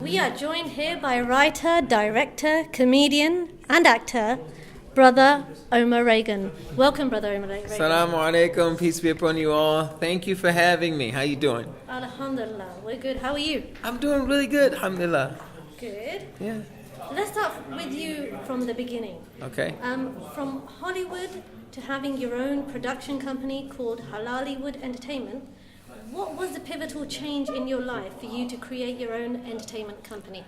We are joined here by writer, director, comedian and actor, Brother Omar Regan. Welcome, Brother Omar Regan. Assalamu alaikum, peace be upon you all. Thank you for having me. How you doing? Alhamdulillah, we're good. How are you? I'm doing really good, alhamdulillah. Good. Yeah. Let's start with you from the beginning. Okay. From Hollywood to having your own production company called Halalywood Entertainment, what was the pivotal change in your life for you to create your own entertainment company?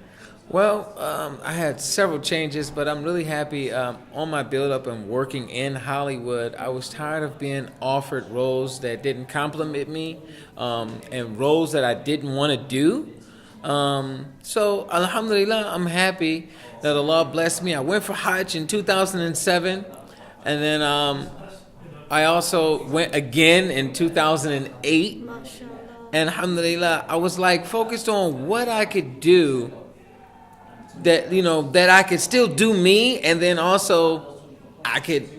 Well, I had several changes, but I'm really happy on my build-up and working in Hollywood. I was tired of being offered roles that didn't compliment me and roles that I didn't want to do. So, alhamdulillah, I'm happy that Allah blessed me. I went for Hajj in 2007, and then I also went again in 2008. And alhamdulillah, I was like focused on what I could do that, you know, that I could still do me, and then also I could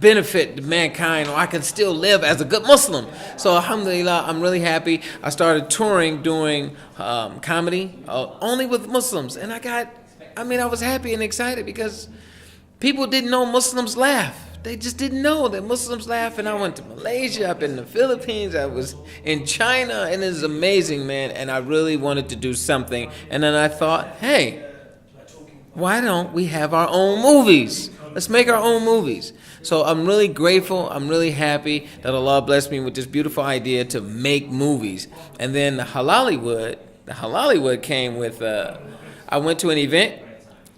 benefit mankind, or I could still live as a good Muslim. So alhamdulillah, I'm really happy. I started touring, doing comedy only with Muslims, and I was happy and excited because people didn't know Muslims laugh. They just didn't know that Muslims laugh. And I went to Malaysia, I've been in the Philippines, I was in China, and it's amazing, man. And I really wanted to do something. And then I thought, hey, why don't we have our own movies? Let's make our own movies. So I'm really grateful. I'm really happy that Allah blessed me with this beautiful idea to make movies. And then the Halalywood came with, I went to an event,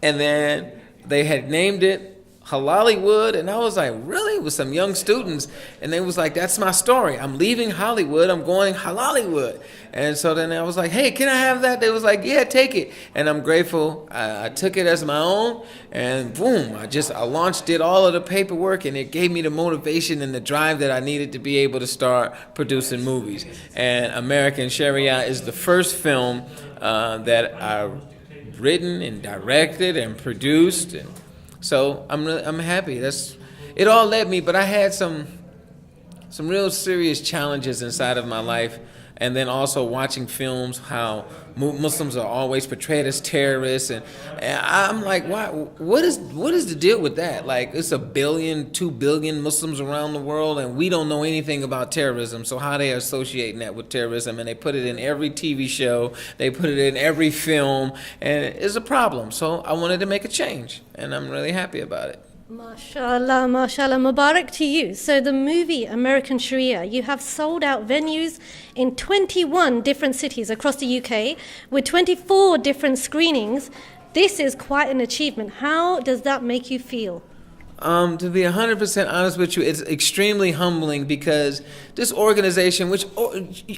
and then they had named it Halalywood, and I was like, really? With some young students, and they was like, that's my story. I'm leaving Hollywood, I'm going Halalywood. And so then I was like, hey, can I have that? They was like, yeah, take it. And I'm grateful. I took it as my own, and boom, I launched, did all of the paperwork, and it gave me the motivation and the drive that I needed to be able to start producing movies. And American Sharia is the first film that I've written and directed and produced, and so I'm happy. It all led me, but I had some real serious challenges inside of my life, and then also watching films how Muslims are always portrayed as terrorists, and I'm like, why? What is the deal with that? Like, it's 1 billion, 2 billion Muslims around the world, and we don't know anything about terrorism. So how they associating that with terrorism? And they put it in every TV show, they put it in every film, and it's a problem. So I wanted to make a change, and I'm really happy about it. MashaAllah, MashaAllah, Moubarak to you. So the movie American Sharia, you have sold out venues in 21 different cities across the UK with 24 different screenings. This is quite an achievement. How does that make you feel? To be 100% honest with you, it's extremely humbling because this organization, which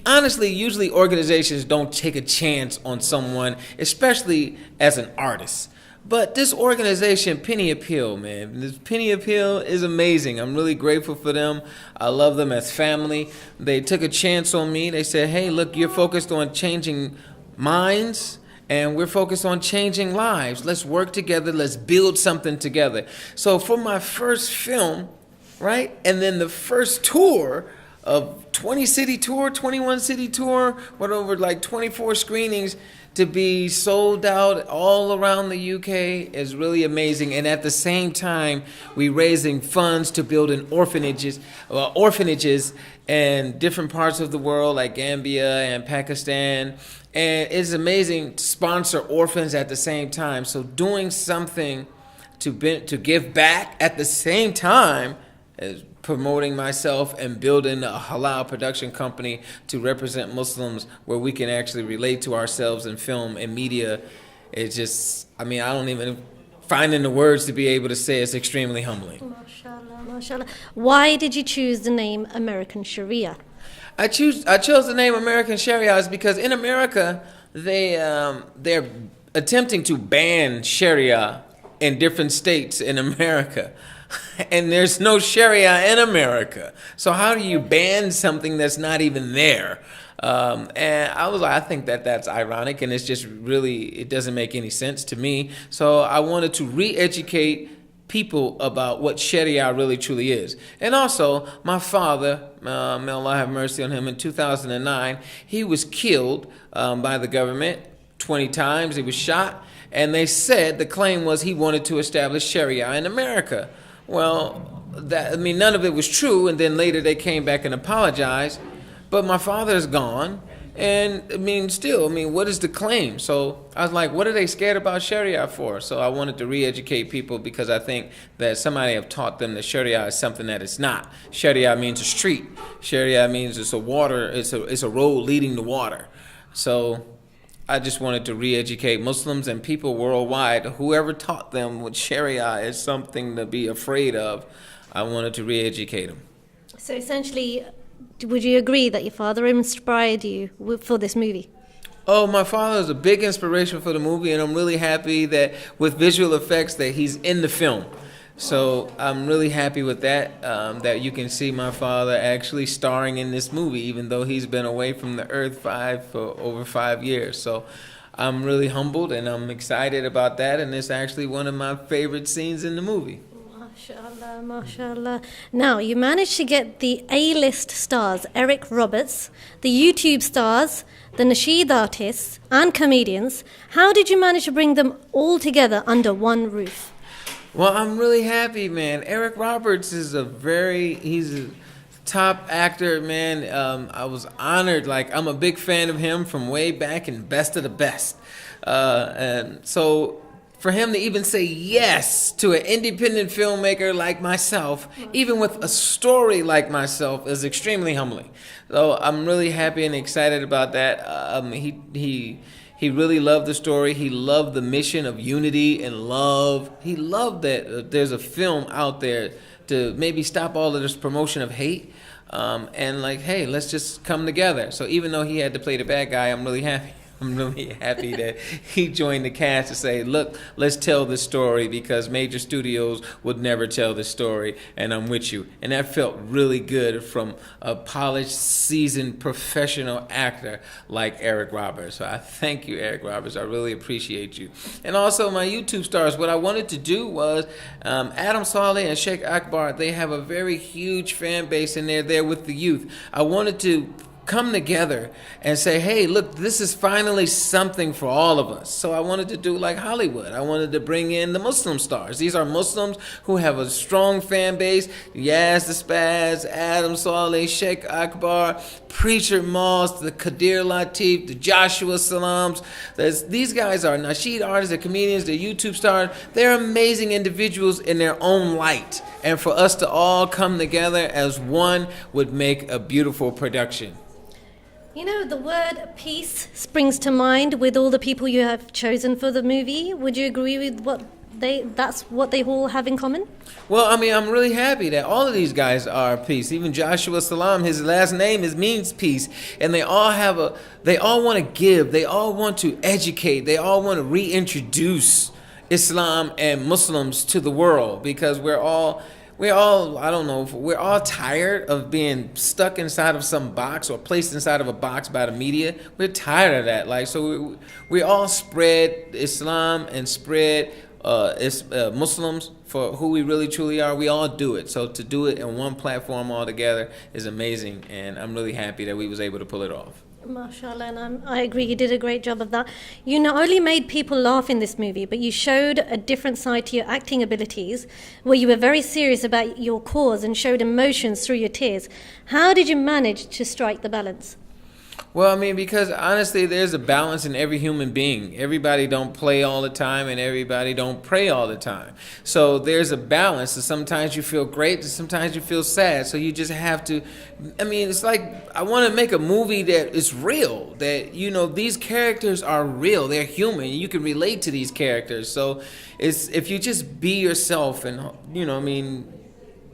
honestly, usually organizations don't take a chance on someone, especially as an artist. But this organization, Penny Appeal, man, this Penny Appeal is amazing. I'm really grateful for them. I love them as family. They took a chance on me. They said, hey, look, you're focused on changing minds, and we're focused on changing lives. Let's work together. Let's build something together. So for my first film, right, and then the first tour of 20-city tour, 21-city tour, went over like 24 screenings, to be sold out all around the UK is really amazing. And at the same time, we're raising funds to build orphanages in different parts of the world, like Gambia and Pakistan. And it's amazing to sponsor orphans at the same time. So doing something to give back at the same time is promoting myself and building a halal production company to represent Muslims where we can actually relate to ourselves in film and media. It's just, I don't even finding the words to be able to say it's extremely humbling. MashaAllah, MashaAllah. Why did you choose the name American Sharia? I chose the name American Sharia is because in America, they're attempting to ban Sharia in different states in America. And there's no Sharia in America. So how do you ban something that's not even there? And I was like, I think that's ironic, and it's just really, it doesn't make any sense to me. So I wanted to re-educate people about what Sharia really truly is. And also, my father, may Allah have mercy on him, in 2009, he was killed by the government 20 times. He was shot, and they said the claim was he wanted to establish Sharia in America. Well, none of it was true, and then later they came back and apologized. But my father is gone, and what is the claim? So I was like, what are they scared about Sharia for? So I wanted to re-educate people, because I think that somebody have taught them that Sharia is something that it's not. Sharia means a street. Sharia means it's a road leading to water. So I just wanted to re-educate Muslims and people worldwide. Whoever taught them what Sharia is something to be afraid of, I wanted to re-educate them. So essentially, would you agree that your father inspired you for this movie? Oh, my father is a big inspiration for the movie, and I'm really happy that with visual effects that he's in the film. So I'm really happy with that, that you can see my father actually starring in this movie, even though he's been away from the earth for over 5 years. So I'm really humbled, and I'm excited about that, and it's actually one of my favorite scenes in the movie. MashaAllah, MashaAllah. Now, you managed to get the A-list stars, Eric Roberts, the YouTube stars, the nasheed artists, and comedians. How did you manage to bring them all together under one roof? Well, I'm really happy, man. Eric Roberts is he's a top actor, man. I was honored. Like, I'm a big fan of him from way back in Best of the Best. And so for him to even say yes to an independent filmmaker like myself, even with a story like myself, is extremely humbling. So I'm really happy and excited about that. He really loved the story. He loved the mission of unity and love. He loved that there's a film out there to maybe stop all of this promotion of hate. And like, hey, let's just come together. So even though he had to play the bad guy, I'm really happy. I'm really happy that he joined the cast to say, look, let's tell this story, because major studios would never tell this story, and I'm with you. And that felt really good from a polished, seasoned, professional actor like Eric Roberts. So I thank you, Eric Roberts. I really appreciate you. And also my YouTube stars, what I wanted to do was, Adam Saleh and Sheikh Akbar, they have a very huge fan base, and they're there with the youth. I wanted to come together and say, hey, look, this is finally something for all of us. So I wanted to do like Hollywood. I wanted to bring in the Muslim stars. These are Muslims who have a strong fan base. Yaz the Spaz, Adam Saleh, Sheikh Akbar, Preacher Moss, the Quadir Lateef, the Joshua Salams. These guys are nasheed artists, they're comedians, they're YouTube stars. They're amazing individuals in their own light. And for us to all come together as one would make a beautiful production. You know, the word peace springs to mind with all the people you have chosen for the movie. Would you agree with that's what they all have in common? Well, I mean, I'm really happy that all of these guys are peace. Even Joshua Salam, his last name means peace. And they all want to give, they all want to educate, they all want to reintroduce Islam and Muslims to the world, because we're all tired of being stuck inside of some box or placed inside of a box by the media. We're tired of that. Like, so we all spread Islam and spread Muslims for who we really truly are. We all do it. So to do it in one platform all together is amazing, and I'm really happy that we was able to pull it off. MashaAllah, and I agree, you did a great job of that. You not only made people laugh in this movie, but you showed a different side to your acting abilities, where you were very serious about your cause and showed emotions through your tears. How did you manage to strike the balance? Well, I mean, because honestly, there's a balance in every human being. Everybody don't play all the time, and everybody don't pray all the time. So there's a balance. So sometimes you feel great, and sometimes you feel sad. So you just have to, I mean, it's like, I want to make a movie that is real, that, you know, these characters are real. They're human. You can relate to these characters. So it's, if you just be yourself and, you know, I mean,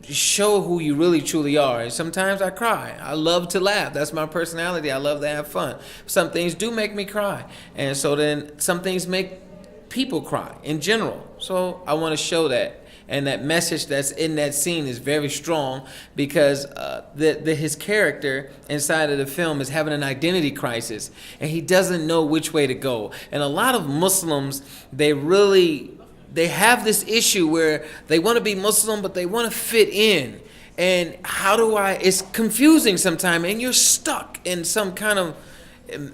show who you really truly are. And sometimes I cry. I love to laugh. That's my personality. I love to have fun. Some things do make me cry, and so then some things make people cry in general. So I want to show that, and that message that's in that scene is very strong, because his character inside of the film is having an identity crisis, and he doesn't know which way to go. And a lot of Muslims, they have this issue where they want to be Muslim, but they want to fit in. And it's confusing sometimes, and you're stuck in some kind of,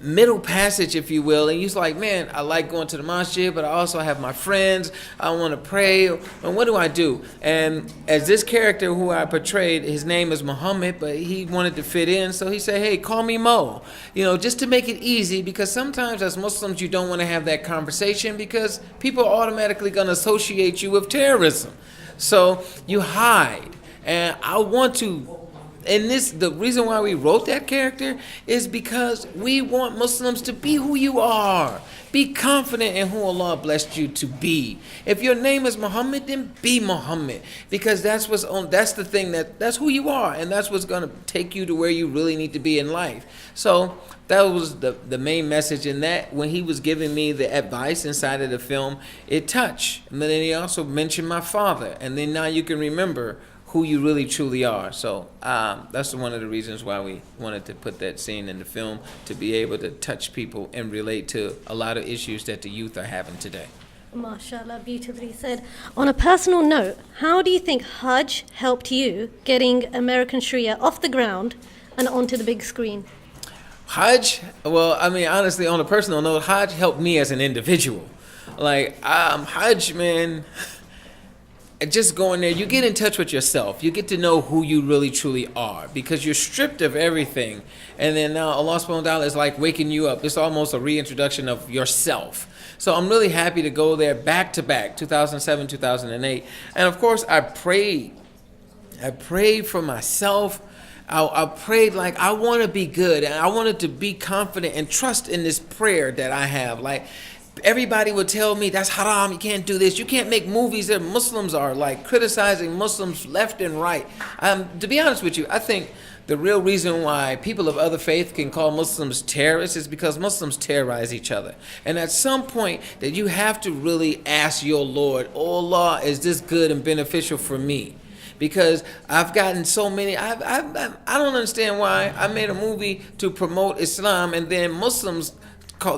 middle passage, if you will, and he's like, man, I like going to the masjid, but I also have my friends, I want to pray, and what do I do? And as this character who I portrayed, his name is Muhammad, but he wanted to fit in, so he said, hey, call me Mo, just to make it easy, because sometimes as Muslims you don't want to have that conversation because people are automatically going to associate you with terrorism, so you hide. And I want to. And the reason why we wrote that character is because we want Muslims to be who you are. Be confident in who Allah blessed you to be. If your name is Muhammad, then be Muhammad. Because that's the thing that's who you are, and that's what's gonna take you to where you really need to be in life. So that was the main message in that. When he was giving me the advice inside of the film, it touched. And then he also mentioned my father. And then now you can remember who you really truly are. So that's one of the reasons why we wanted to put that scene in the film, to be able to touch people and relate to a lot of issues that the youth are having today. MashaAllah, beautifully said. On a personal note, how do you think Hajj helped you getting American Sharia off the ground and onto the big screen? Hajj, well, I mean, honestly, on a personal note, Hajj helped me as an individual. Like, Hajj, man, just going there, you get in touch with yourself. You get to know who you really truly are, because you're stripped of everything. And then now Allah subhanahu wa ta'ala is like waking you up. It's almost a reintroduction of yourself. So I'm really happy to go there back to back, 2007, 2008. And of course, I prayed for myself. I prayed like I want to be good, and I wanted to be confident and trust in this prayer that I have. Like, everybody would tell me, that's haram, you can't do this, you can't make movies that Muslims are like criticizing Muslims left and right. To be honest with you, I think the real reason why people of other faith can call Muslims terrorists is because Muslims terrorize each other. And at some point that you have to really ask your Lord, oh Allah, is this good and beneficial for me? Because I've gotten so many, I don't understand why I made a movie to promote Islam, and then Muslims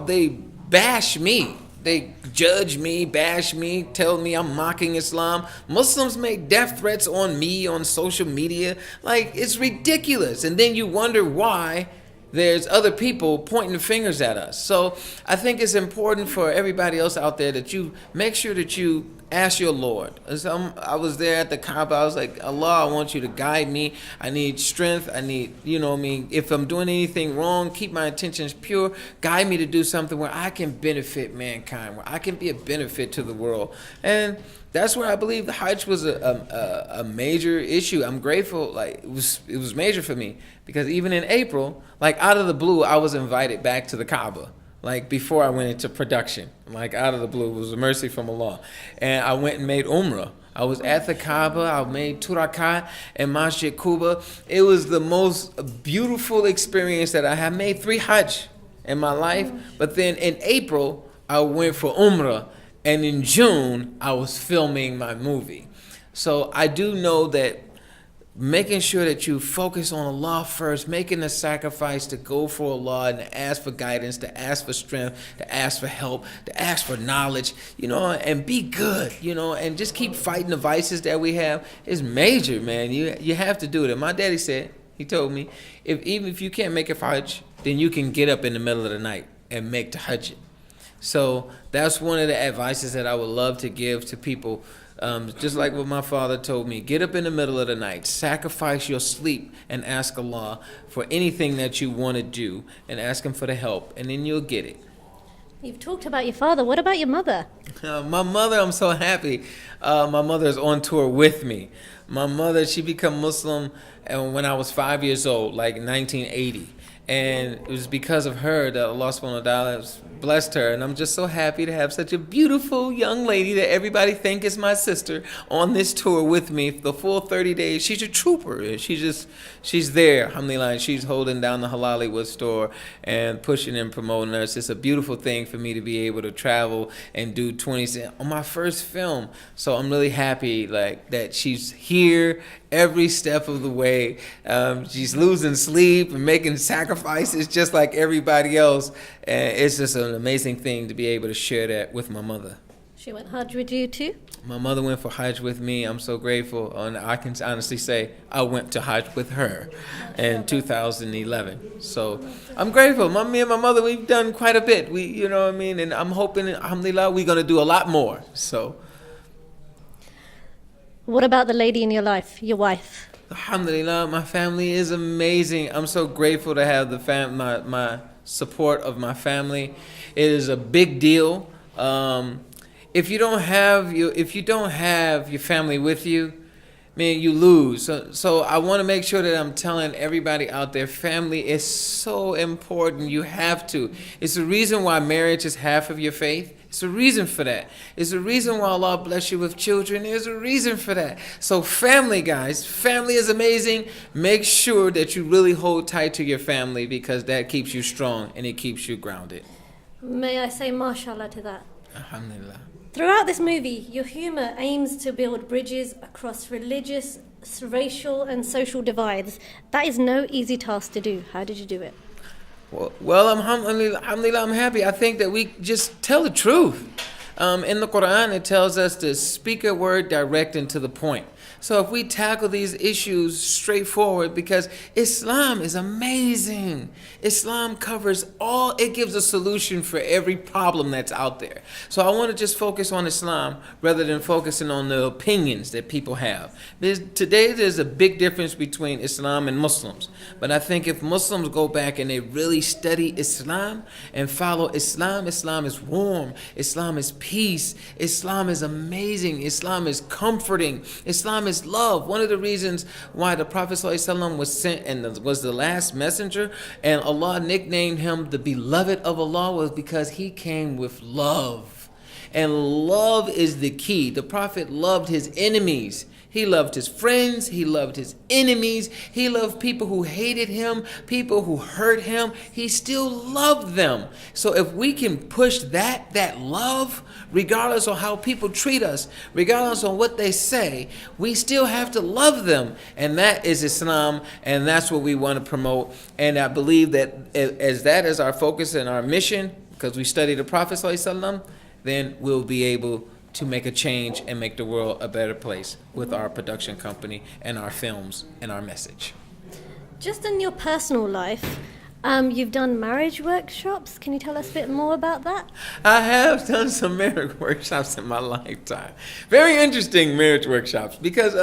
they bash me. They judge me, bash me, tell me I'm mocking Islam. Muslims make death threats on me on social media. Like, it's ridiculous. And then you wonder why there's other people pointing fingers at us. So I think it's important for everybody else out there that you make sure that you ask your Lord. I was there at the Kaaba. I was like, Allah, I want you to guide me. I need strength. I need, if I'm doing anything wrong, keep my intentions pure. Guide me to do something where I can benefit mankind, where I can be a benefit to the world. And that's where I believe the Hajj was a major issue. I'm grateful. Like, it was major for me, because even in April, like out of the blue, I was invited back to the Kaaba. Like, before I went into production, like out of the blue, it was a mercy from Allah. And I went and made Umrah. I was at the Kaaba, I made Turakat and Masjid Kuba. It was the most beautiful experience that I have made 3 Hajj in my life. But then in April, I went for Umrah. And in June, I was filming my movie. So I do know that making sure that you focus on Allah first, making a sacrifice to go for Allah and to ask for guidance, to ask for strength, to ask for help, to ask for knowledge, and be good, and just keep fighting the vices that we have is major, man. You have to do it. And my daddy said, he told me, even if you can't make a Hajj, then you can get up in the middle of the night and make the Hajj. So that's one of the advices that I would love to give to people. Just like what my father told me, get up in the middle of the night, sacrifice your sleep, and ask Allah for anything that you want to do, and ask Him for the help, and then you'll get it. You've talked about your father. What about your mother? My mother, I'm so happy. My mother is on tour with me. My mother, she became Muslim when I was 5 years old, like 1980. And it was because of her that Allah subhanahu wa ta'ala blessed her. And I'm just so happy to have such a beautiful young lady that everybody think is my sister on this tour with me the full 30 days. She's a trooper. She's there, alhamdulillah, and she's holding down the Halalywood store and pushing and promoting her. It's just a beautiful thing for me to be able to travel and do 20 on my first film. So I'm really happy that she's here every step of the way. She's losing sleep and making sacrifices just like everybody else. And it's just an amazing thing to be able to share that with my mother. She went Hajj with you too? My mother went for Hajj with me. I'm so grateful. And I can honestly say I went to Hajj with her in 2011. So I'm grateful. Me and my mother, we've done quite a bit. You know what I mean? And I'm hoping, alhamdulillah, we're going to do a lot more. So. What about the lady in your life, your wife? Alhamdulillah, my family is amazing. I'm so grateful to have my support of my family. It is a big deal. If you don't have your family with you, man, you lose. So I want to make sure that I'm telling everybody out there, family is so important. You have to. It's the reason why marriage is half of your faith. It's a reason for that. It's a reason why Allah bless you with children. There's a reason for that. So family, guys, family is amazing. Make sure that you really hold tight to your family because that keeps you strong and it keeps you grounded. May I say mashallah to that? Alhamdulillah. Throughout this movie, your humor aims to build bridges across religious, racial, and social divides. That is no easy task to do. How did you do it? Well, alhamdulillah, I'm happy. I think that we just tell the truth. In the Quran, it tells us to speak a word direct and to the point. So if we tackle these issues straightforward, because Islam is amazing. Islam covers all, it gives a solution for every problem that's out there. So I want to just focus on Islam rather than focusing on the opinions that people have. Today there's a big difference between Islam and Muslims. But I think if Muslims go back and they really study Islam and follow Islam, Islam is warm. Islam is peace. Islam is amazing. Islam is comforting. Islam is love. One of the reasons why the Prophet ﷺ was sent and was the last messenger and Allah nicknamed him the beloved of Allah was because he came with love. And love is the key. The Prophet loved his enemies. He loved his friends. He loved his enemies. He loved people who hated him, people who hurt him. He still loved them. So if we can push that love, regardless of how people treat us, regardless of what they say, we still have to love them. And that is Islam, and that's what we want to promote. And I believe that as that is our focus and our mission, because we study the Prophet ﷺ, then we'll be able to make a change and make the world a better place with our production company and our films and our message. Just in your personal life, you've done marriage workshops. Can you tell us a bit more about that? I have done some marriage workshops in my lifetime. Very interesting marriage workshops because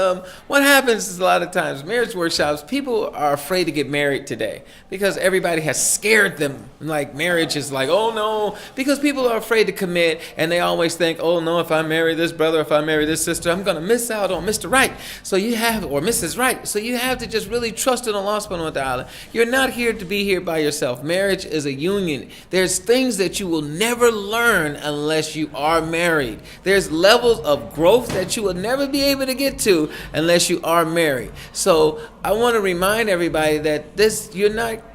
what happens is a lot of times marriage workshops, people are afraid to get married today because everybody has scared them. Like marriage is like, oh no, because people are afraid to commit and they always think, oh no, if I marry this brother, if I marry this sister, I'm going to miss out on Mr. Right. So you have, or Mrs. Right. So you have to just really trust in Allah subhanahu wa ta'ala. You're not here to be here by yourself. Marriage is a union. There's things that you will never learn unless you are married. There's levels of growth that you will never be able to get to unless you are married. So I want to remind everybody that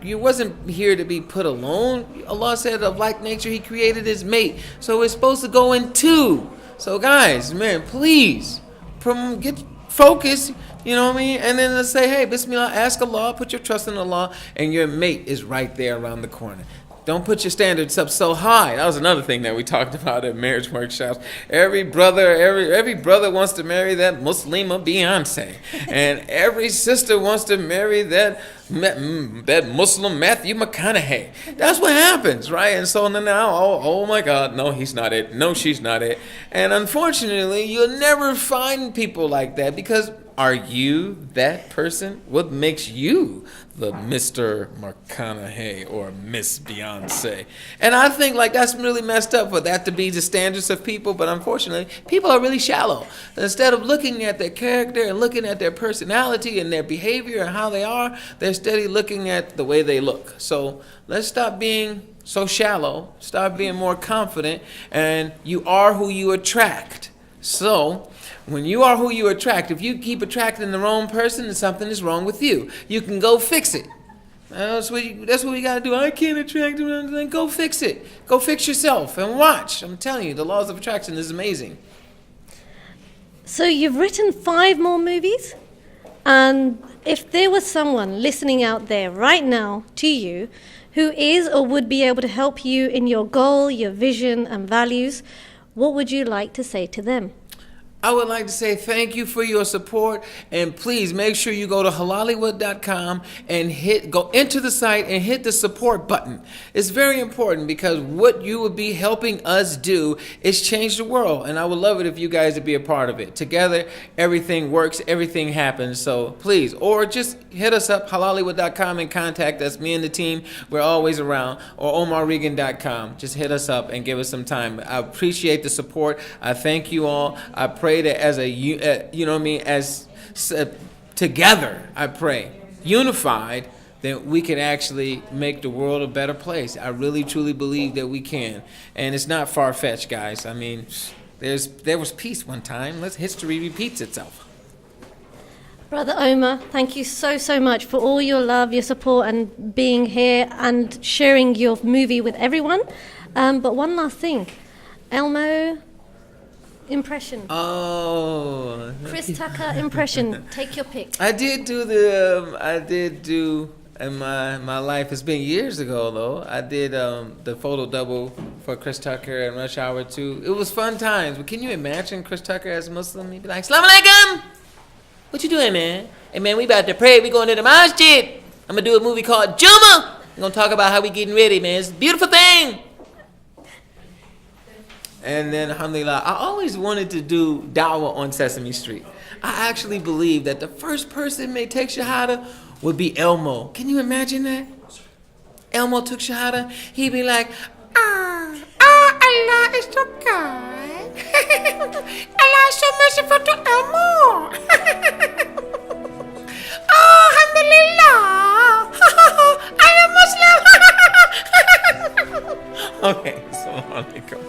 you wasn't here to be put alone. Allah said of like nature He created His mate. So we're supposed to go in two. So guys, man, please get focused. You know what I mean? And then let's say, hey, Bismillah, ask Allah, put your trust in Allah, and your mate is right there around the corner. Don't put your standards up so high. That was another thing that we talked about at marriage workshops. Every brother wants to marry that Muslima Beyonce. And every sister wants to marry that Muslim Matthew McConaughey. That's what happens, right? And so now, oh my God, no, he's not it. No, she's not it. And unfortunately, you'll never find people like that because are you that person? What makes you the Mr. McConaughey or Miss Beyonce? And I think like that's really messed up for that to be the standards of people. But unfortunately, people are really shallow. Instead of looking at their character and looking at their personality and their behavior and how they are, they're steady looking at the way they look. So let's stop being so shallow. Start being more confident. And you are who you attract. So when you are who you attract, if you keep attracting the wrong person, then something is wrong with you. You can go fix it. That's what we got to do. I can't attract them. Then go fix it. Go fix yourself and watch. I'm telling you, the laws of attraction is amazing. So you've written 5 more movies? And if there was someone listening out there right now to you who is or would be able to help you in your goal, your vision and values, what would you like to say to them? I would like to say thank you for your support, and please make sure you go to Halalywood.com and go into the site and hit the support button. It's very important because what you would be helping us do is change the world, and I would love it if you guys would be a part of it. Together, everything works, everything happens. So please, or just hit us up, Halalywood.com, and contact us. Me and the team, we're always around. Or OmarRegan.com. Just hit us up and give us some time. I appreciate the support. I thank you all. I pray that as together, I pray, unified, that we can actually make the world a better place. I really, truly believe that we can. And it's not far-fetched, guys. I mean, there was peace one time. History repeats itself. Brother Omar, thank you so much for all your love, your support, and being here and sharing your movie with everyone. But one last thing. Elmo impression. Oh. Chris Tucker impression. Take your pick. I did do in my life. It's been years ago though. I did the photo double for Chris Tucker and Rush Hour 2. It was fun times. But can you imagine Chris Tucker as a Muslim? He'd be like, "Assalamu alaikum. What you doing, man? Hey man, we about to pray. We going to the masjid. I'm gonna do a movie called Juma. I'm gonna talk about how we getting ready, man. It's a beautiful thing." And then, alhamdulillah, I always wanted to do da'wah on Sesame Street. I actually believe that the first person may take Shahada would be Elmo. Can you imagine that? Elmo took Shahada. He'd be like, Allah is so kind. Allah is so merciful to Elmo. Alhamdulillah. I am Muslim. Okay, assalamu alaikum.